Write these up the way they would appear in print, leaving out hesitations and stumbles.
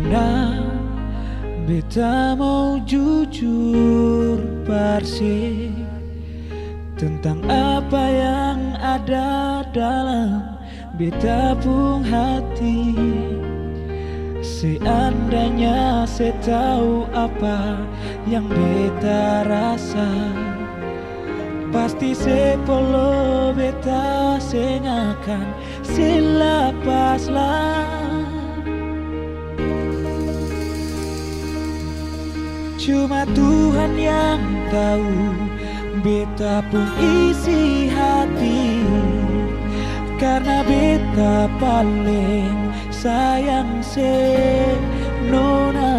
Nona, beta mau jujur bersih tentang apa yang ada dalam beta pun hati. Seandainya saya tahu apa yang beta rasa, pasti sepolo beta sengakan selapaslah. Cuma Tuhan yang tahu beta pun isi hati, karena beta paling sayang se Nona.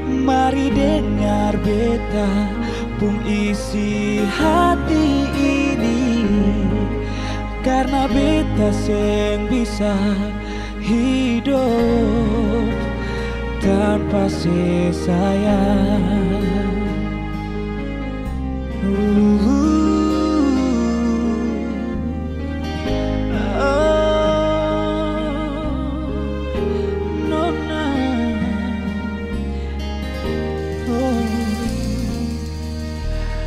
Mari dengar beta pun isi hati ini, karena beta seng bisa hidup tanpa sayang. Nona,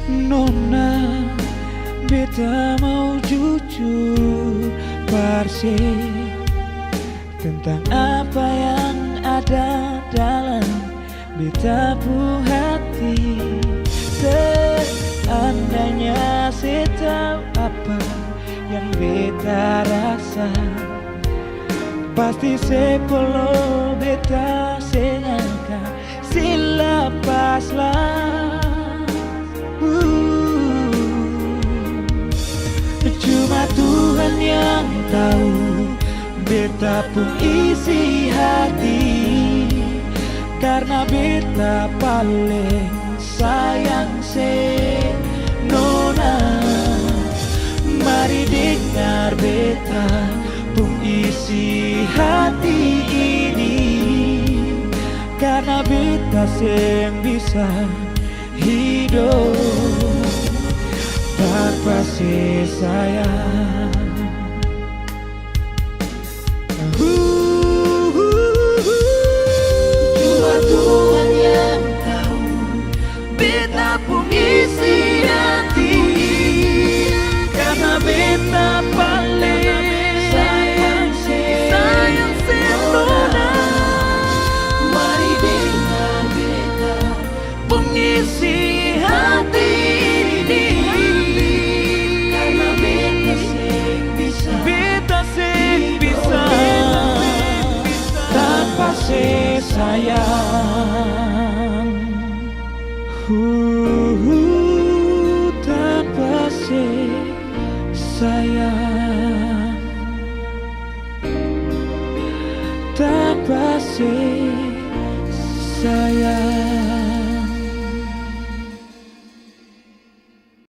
Nona, beta mau jujur bersih tentang apa yang ada dalam beta pun hati. Seandainya saya tahu apa yang beta rasa, pasti sepolo beta senangkan silapaslah. Cuma Tuhan yang tahu beta pun isi hati, karena beta paling sayang se Nona. Mari dengar beta pun isi hati ini, karena beta seng bisa hidup tanpa sayang. Cuma Tuhan yang tahu beta pun isi hati, karena beta paling sayang Nona. Mari dengar beta pun isi hati ini, karena beta seng bisa tanpa sayang. Tanpa sayang, tanpa sayang.